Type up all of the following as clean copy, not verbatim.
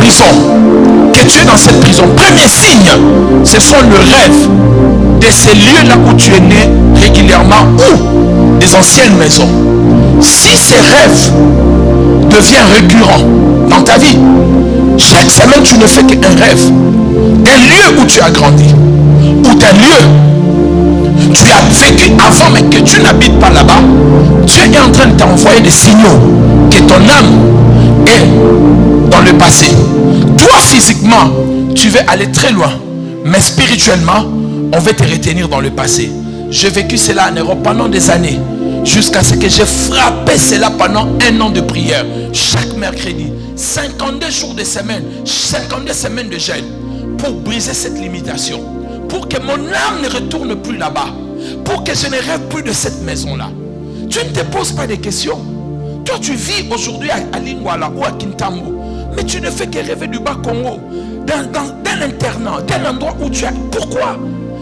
prison, que tu es dans cette prison, premier signe, ce sont le rêve de ces lieux-là où tu es né régulièrement ou des anciennes maisons. Si ces rêves deviennent récurrents dans ta vie, chaque semaine tu ne fais qu'un rêve d'un lieu où tu as grandi, ou d'un lieu tu as vécu avant mais que tu n'habites pas là-bas, Dieu est en train de t'envoyer des signaux que ton âme est dans le passé. Toi physiquement tu veux aller très loin, mais spirituellement on veut te retenir dans le passé. J'ai vécu cela en Europe pendant des années, jusqu'à ce que j'ai frappé cela pendant 1 an de prière chaque mercredi, 52 jours de semaine, 52 semaines de jeûne, pour briser cette limitation, pour que mon âme ne retourne plus là-bas, pour que je ne rêve plus de cette maison-là. Tu ne te poses pas de questions. Toi tu vis aujourd'hui à Lingwala ou à Kintambo, mais tu ne fais que rêver du bas Congo, dans l'internat, d'un endroit où tu es. Pourquoi?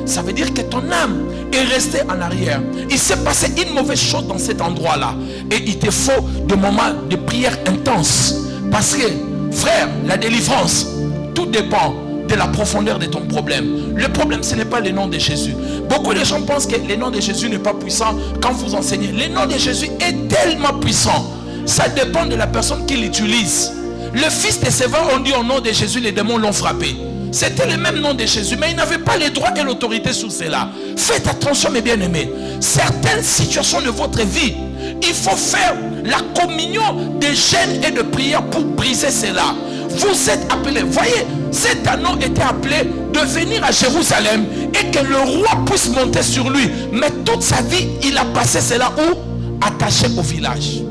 Ça veut dire que ton âme est restée en arrière. Il s'est passé une mauvaise chose dans cet endroit-là, et il te faut des moments de prière intense. Parce que, frère, la délivrance, tout dépend de la profondeur de ton problème. Le problème, ce n'est pas le nom de Jésus. Beaucoup de gens pensent que le nom de Jésus n'est pas puissant quand vous enseignez. Le nom de Jésus est tellement puissant. Ça dépend de la personne qui l'utilise. Le fils de Séva, on dit au nom de Jésus, les démons l'ont frappé. C'était le même nom de Jésus, mais il n'avait pas les droits et l'autorité sur cela. Faites attention, mes bien-aimés. Certaines situations de votre vie, il faut faire la communion de jeûne et de prière pour briser cela. Vous êtes appelés. Voyez, cet anneau était appelé de venir à Jérusalem et que le roi puisse monter sur lui. Mais toute sa vie, il a passé cela où? Attaché au village.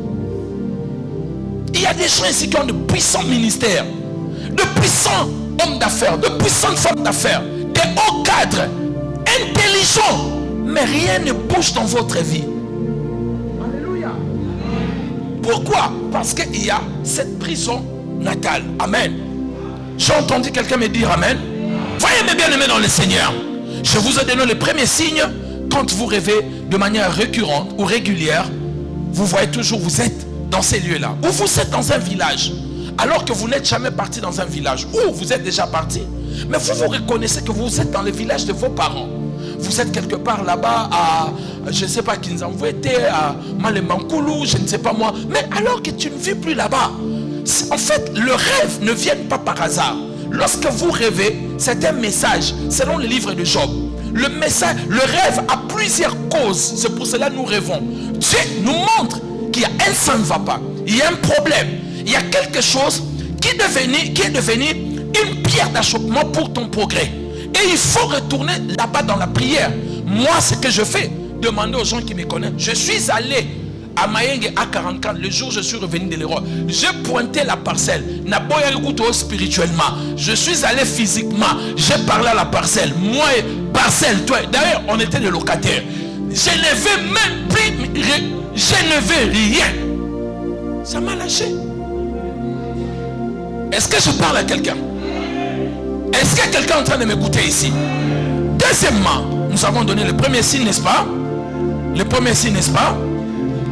Il y a des gens ici qui ont de puissants ministères, de puissants hommes d'affaires, de puissantes femmes d'affaires, des hauts cadres, intelligents, mais rien ne bouge dans votre vie. Alléluia. Pourquoi? Parce qu'il y a cette prison natale. Amen. J'ai entendu quelqu'un me dire Amen. Voyez mes bien-aimés dans le Seigneur, je vous ai donné le premier signe. Quand vous rêvez de manière récurrente ou régulière, vous voyez toujours, vous êtes dans ces lieux-là, ou vous êtes dans un village, alors que vous n'êtes jamais parti dans un village, ou vous êtes déjà parti, mais vous reconnaissez que vous êtes dans le village de vos parents. Vous êtes quelque part là-bas à, je ne sais pas, Kinzamvouete, à Malemankoulou, je ne sais pas moi, mais alors que tu ne vis plus là-bas. En fait, le rêve ne vient pas par hasard. Lorsque vous rêvez, c'est un message, selon le livre de Job. Le message, le rêve a plusieurs causes, c'est pour cela que nous rêvons. Dieu nous montre qu'il y a un ça ne va pas, il y a un problème, il y a quelque chose qui est devenu une pierre d'achoppement pour ton progrès. Et il faut retourner là-bas dans la prière. Moi, ce que je fais, demandez aux gens qui me connaissent. Je suis allé à Mayenge à 44, le jour où je suis revenu de l'Europe. J'ai pointé la parcelle. Spirituellement. Je suis allé physiquement. J'ai parlé à la parcelle. Moi, parcelle, toi. D'ailleurs, on était des locataires. Je ne vais même plus. Je ne veux rien. Ça m'a lâché. Est-ce que je parle à quelqu'un? Est-ce qu'il y a quelqu'un en train de m'écouter ici? Deuxièmement, nous avons donné le premier signe, n'est-ce pas? Le premier signe, n'est-ce pas?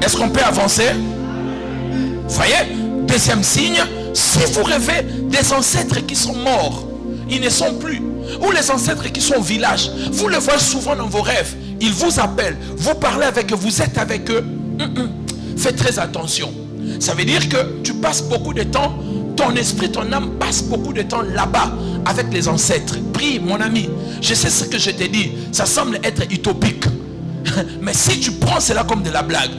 Est-ce qu'on peut avancer? Voyez? Deuxième signe, si vous rêvez des ancêtres qui sont morts, ils ne sont plus, ou les ancêtres qui sont au village, vous les voyez souvent dans vos rêves, ils vous appellent, vous parlez avec eux, vous êtes avec eux. Faites très attention. Ça veut dire que tu passes beaucoup de temps, ton esprit, ton âme passe beaucoup de temps là-bas avec les ancêtres. Prie, mon ami. Je sais ce que je te dis, ça semble être utopique. Mais si tu prends cela comme de la blague,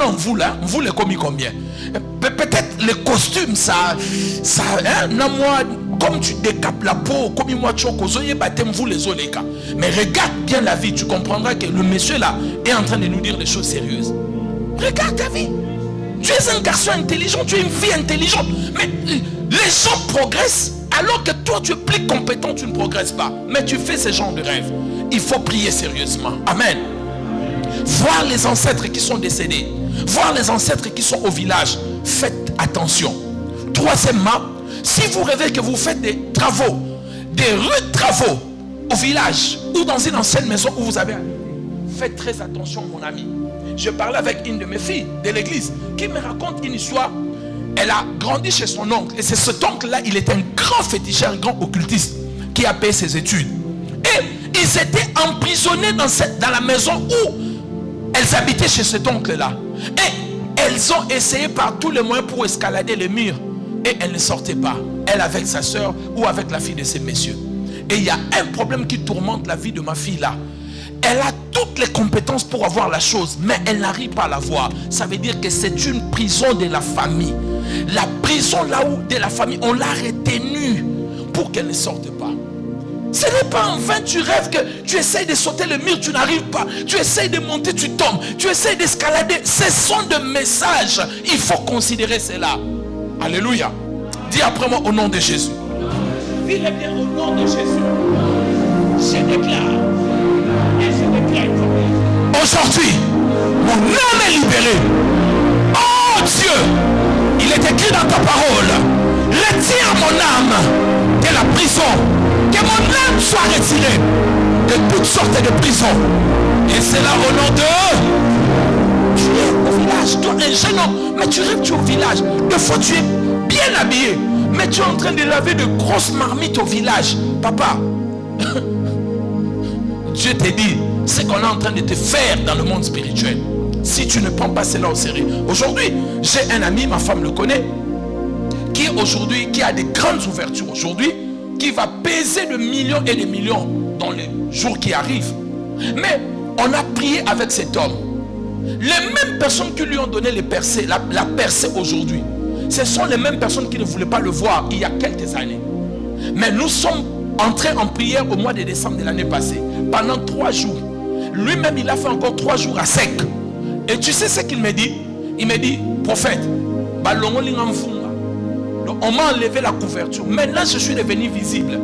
on vous là, vous les commis combien? Peut-être les costumes, ça hein, moi, comme tu décapes la peau, comme moi choco, vous les oléka. Mais regarde bien la vie, tu comprendras que le monsieur là est en train de nous dire des choses sérieuses. Regarde ta vie. Tu es un garçon intelligent, tu es une fille intelligente. Mais les gens progressent alors que toi tu es plus compétent, tu ne progresses pas. Mais tu fais ce genre de rêve. Il faut prier sérieusement. Amen. Voir les ancêtres qui sont décédés, voir les ancêtres qui sont au village, faites attention. Troisièmement, si vous rêvez que vous faites des travaux, des rudes travaux au village ou dans une ancienne maison où vous avez habité, faites très attention, mon ami. Je parlais avec une de mes filles de l'église qui me raconte une histoire elle a grandi chez son oncle. Et c'est cet oncle-là, il était un grand féticheur, un grand occultiste qui a payé ses études. Et ils étaient emprisonnés dans la maison où elles habitaient chez cet oncle-là. Et elles ont essayé par tous les moyens pour escalader les murs. Et elles ne sortaient pas. Elle avec sa soeur ou avec la fille de ces messieurs. Et il y a un problème qui tourmente la vie de ma fille là. Elle a toutes les compétences pour avoir la chose, mais elle n'arrive pas à la voir. Ça veut dire que c'est une prison de la famille. La prison là où de la famille, on l'a retenue pour qu'elle ne sorte pas. Ce n'est pas en vain, tu rêves que tu essayes de sauter le mur, tu n'arrives pas. Tu essayes de monter, tu tombes. Tu essayes d'escalader. Ce sont des messages. Il faut considérer cela. Alléluia. Dis après moi au nom de Jésus. Dis-le bien au nom de Jésus. Je déclare. Et je déclare. Aujourd'hui, mon âme est libérée. Oh Dieu, il est écrit dans ta parole. Retire mon âme de la prison. Que mon âme soit retirée de toutes sortes de prisons. Et c'est là au nom de... Tu es au village, toi un jeune homme, mais tu rêves, tu es au village. Des fois tu es bien habillé, mais tu es en train de laver de grosses marmites au village. Papa, Dieu te dit ce qu'on est en train de te faire dans le monde spirituel. Si tu ne prends pas cela au sérieux. Aujourd'hui, j'ai un ami, ma femme le connaît, qui a des grandes ouvertures aujourd'hui, qui va peser de millions et des millions dans les jours qui arrivent. Mais on a prié avec cet homme. Les mêmes personnes qui lui ont donné les percées, la percée aujourd'hui, ce sont les mêmes personnes qui ne voulaient pas le voir il y a quelques années. Mais nous sommes entrés en prière au mois de décembre de l'année passée. Pendant 3 jours. Lui-même, il a fait encore 3 jours à sec. Et tu sais ce qu'il me dit? Il me dit, prophète, on m'a enlevé la couverture. Maintenant, je suis devenu visible.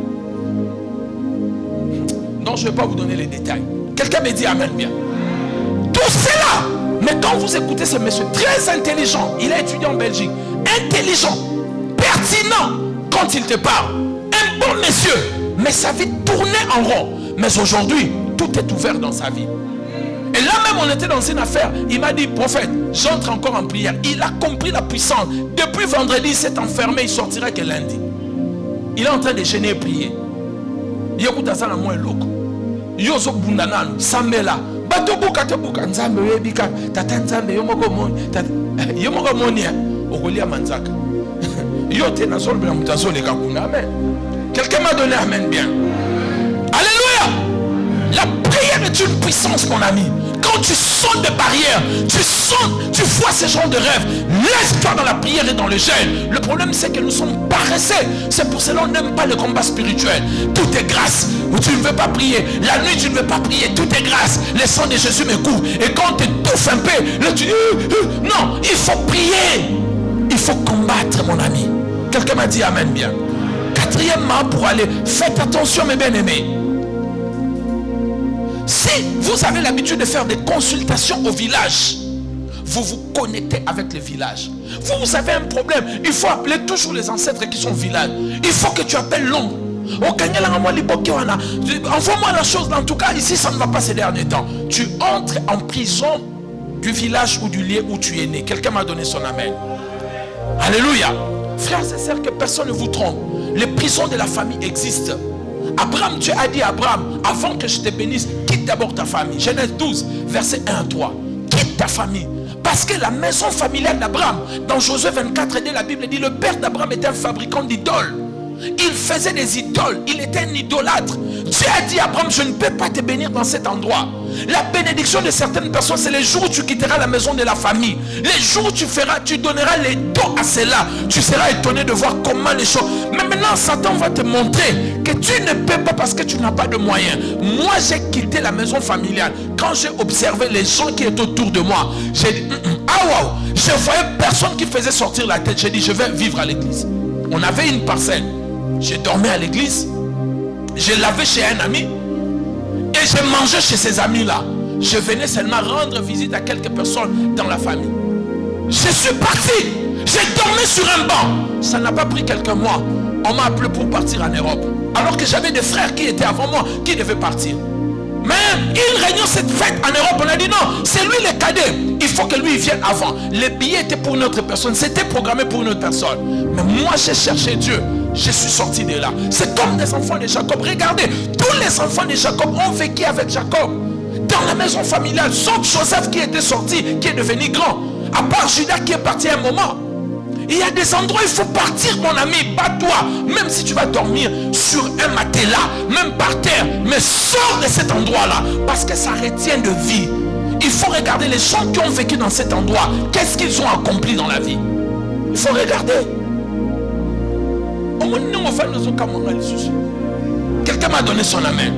Donc, je ne vais pas vous donner les détails. Quelqu'un me dit amen bien. Tout cela. Mais quand vous écoutez ce monsieur très intelligent, il a étudié en Belgique, intelligent, pertinent quand il te parle, un bon monsieur, mais sa vie tournait en rond. Mais aujourd'hui, tout est ouvert dans sa vie. Et là même, on était dans une affaire. Il m'a dit, prophète, j'entre encore en prière. Il a compris la puissance. Depuis vendredi, il s'est enfermé. Il sortira que lundi. Il est en train de gêner et prier. Il écoute à ça dans moi loco. Yoso bundanan, samela. Batobuka tobuka nzambe webika. Tata nzambe yomoko moni. Yomoko moni. Ogolia manzaka. Yote na zone bla mutazole kakuna. Amen. Quelqu'un m'a donné amen bien. Alléluia. La prière est une puissance, mon ami. Quand tu sens des barrières, tu vois ce genre de rêve, laisse-toi dans la prière et dans le jeûne. Le problème, c'est que nous sommes paresseux. C'est pour cela qu'on n'aime pas le combat spirituel. Tout est grâce. Tu ne veux pas prier. La nuit, tu ne veux pas prier. Tout est grâce. Le sang de Jésus me couvre. Et quand tu étouffes un peu, là tu dis, non, il faut prier. Il faut combattre, mon ami. Quelqu'un m'a dit amen bien. Quatrièmement, pour aller, faites attention, mes bien-aimés. Si vous avez l'habitude de faire des consultations au village, vous vous connectez avec le village. Vous avez un problème, il faut appeler toujours les ancêtres qui sont au village. Il faut que tu appelles l'homme. Envoie-moi la chose. En tout cas, ici, ça ne va pas ces derniers temps. Tu entres en prison du village ou du lieu où tu es né. Quelqu'un m'a donné son amen. Alléluia. Frères et sœurs, que personne ne vous trompe. Les prisons de la famille existent. Abraham, Dieu a dit à Abraham, avant que je te bénisse, quitte d'abord ta famille. Genèse 12, verset 1 à 3. Quitte ta famille. Parce que la maison familiale d'Abraham, dans Josué 24, la Bible dit, le père d'Abraham était un fabricant d'idoles. Il faisait des idoles. Il était un idolâtre. Dieu a dit à Abraham, je ne peux pas te bénir dans cet endroit. La bénédiction de certaines personnes, c'est les jours où tu quitteras la maison de la famille. Les jours où tu donneras les dons à cela. Tu seras étonné de voir comment les choses... Mais maintenant, Satan va te montrer que tu ne peux pas parce que tu n'as pas de moyens. Moi, j'ai quitté la maison familiale. Quand j'ai observé les gens qui étaient autour de moi, j'ai dit, ah waouh, je voyais personne qui faisait sortir la tête. J'ai dit, je vais vivre à l'église. On avait une parcelle. J'ai dormi à l'église. J'ai lavé chez un ami. Et je mangeais chez ces amis-là. Je venais seulement rendre visite à quelques personnes dans la famille. Je suis parti. J'ai dormi sur un banc. Ça n'a pas pris quelques mois. On m'a appelé pour partir en Europe. Alors que j'avais des frères qui étaient avant moi, qui devaient partir. Mais il régnait cette fête en Europe. On a dit non, c'est lui le cadet. Il faut que lui vienne avant. Les billets étaient pour une autre personne. C'était programmé pour une autre personne. Mais moi, j'ai cherché Dieu. Je suis sorti de là. C'est comme les enfants de Jacob. Regardez, tous les enfants de Jacob ont vécu avec Jacob. Dans la maison familiale, sauf Joseph qui était sorti, qui est devenu grand. À part Judas qui est parti à un moment. Il y a des endroits où il faut partir, mon ami. Bats-toi. Même si tu vas dormir sur un matelas, même par terre. Mais sors de cet endroit-là. Parce que ça retient de vie. Il faut regarder les gens qui ont vécu dans cet endroit. Qu'est-ce qu'ils ont accompli dans la vie? Il faut regarder. Quelqu'un m'a donné son amen.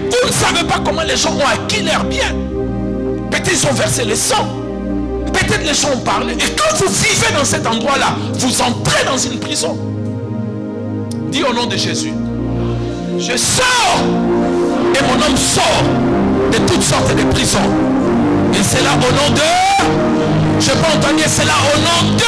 Vous ne savez pas comment les gens ont acquis leur bien. Peut-être ils ont versé le sang. Peut-être les gens ont parlé. Et quand vous vivez dans cet endroit-là, vous entrez dans une prison. Dis au nom de Jésus. Je sors. Et mon homme sort de toutes sortes de prisons. Et c'est là au nom de... Je peux entendre, c'est là au nom de...